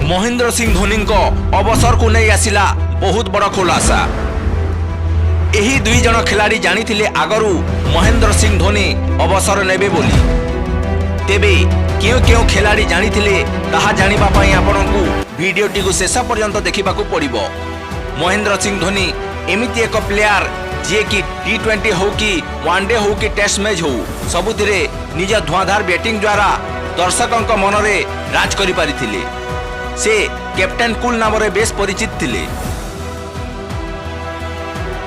महेंद्र सिंह धोनी को अवसर को नहीं आसिला बहुत बड़ खुलासा। यही दुई जन खिलाड़ी जानी आगरू महेंद्र सिंह धोनी अवसर नेबे बोली। तेबे क्यों क्यों खिलाड़ी जानी ताहा जानिबा पई आपनकू वीडियोटी को शेष पर्यंत देखा पड़िबो। महेंद्र सिंह धोनी एमिति एक प्लेयर जे कि T20 हो कि वनडे हो कि टेस्ट मैच हो सबुथिरे निज धुआंधार बैटिंग द्वारा दर्शकों मनरे राज करि पारिथिले। से कैप्टेन कूल नाम रे बेस परिचित थिले।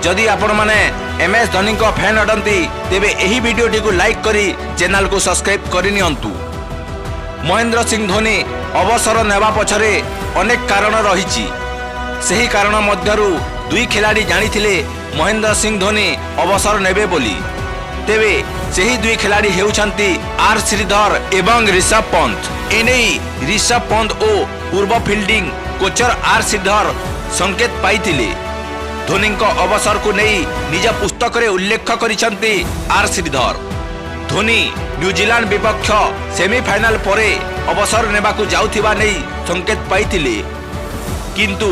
जदि आपण माने MS धोनी को फैन अडंती तेबे एही वीडियोटी को लाइक करी चैनल को सब्सक्राइब करि नियंतु। महेंद्र सिंह धोनी अवसर नेबा पछरे अनेक कारण रहिछि। सही कारण मध्यरु दुई खिलाड़ी जानिथिले महेंद्र सिंह धोनी अवसर नेबे बोली। तेबे सही दुई खिलाड़ी हेउछंती आर श्रीधर एवं ऋषभ पंत। एनेई ऋषभ पंत ओ पूर्व फील्डिंग कोचर आर श्रीधर संकेत पाइथिले। धोनी को अवसर को नहीं निज पुस्तक रे उल्लेख करिसंती आर श्रीधर। धोनी न्यूजीलैंड विपक्ष सेमीफाइनल परे अवसर नेबाकू जाउथिबा नै संकेत पाइथिले। किंतु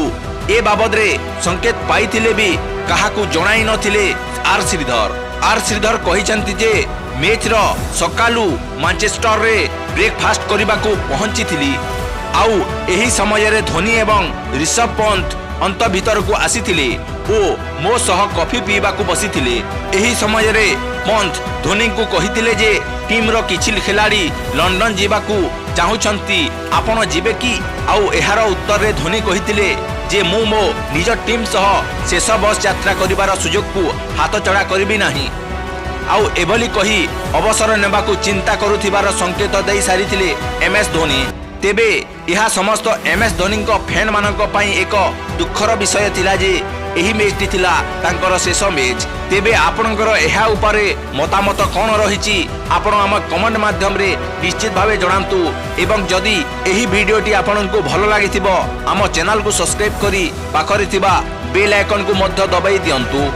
ए बाबद रे संकेत पाइथिले भी काहाकू जणाई नथिले आर श्रीधर। आर श्रीधर कहिसंती जे मैच रो सकालू मैनचेस्टर रे ब्रेकफास्ट करिबाकू पहुंचीथिली। आउ एही समय रे धोनी एवं ऋषभ पंत अंत भीतर को आसीथिले ओ मो सह कॉफी पीबा को बसीथिले। एही समय रे पंत धोनी को कहिथिले जे टीम रो किछि खिलाड़ी लंदन जीवाकू चाहुछंती आपण जीवे की। आउ एहार उत्तर रे धोनी कहिथिले जे मु मो निज टीम सह शेष बस यात्रा करिवार सुजोग को हाथ चढ़ा करिबि नाही। आउ एभली कही अवसर नेबाकू चिंता करुथिबार संकेत देई सारिथिले MS धोनी। तेबे यह समस्त MS धोनी को फैन मानक पई एक दुखर विषय थिला जे एही मैच थिला तांकर शेष मैच। तेबे आपनकर एहा उपरे मतामत कोन रहिछि आपण हम कमेंट माध्यम रे निश्चित भावे जणांतु। एवं जदि एही वीडियोटी आपनकू भलो लागिथिबो आम चैनल को सब्सक्राइब करी पाखरे थिबा बेल आइकन को मध्य दबाई दियंतु।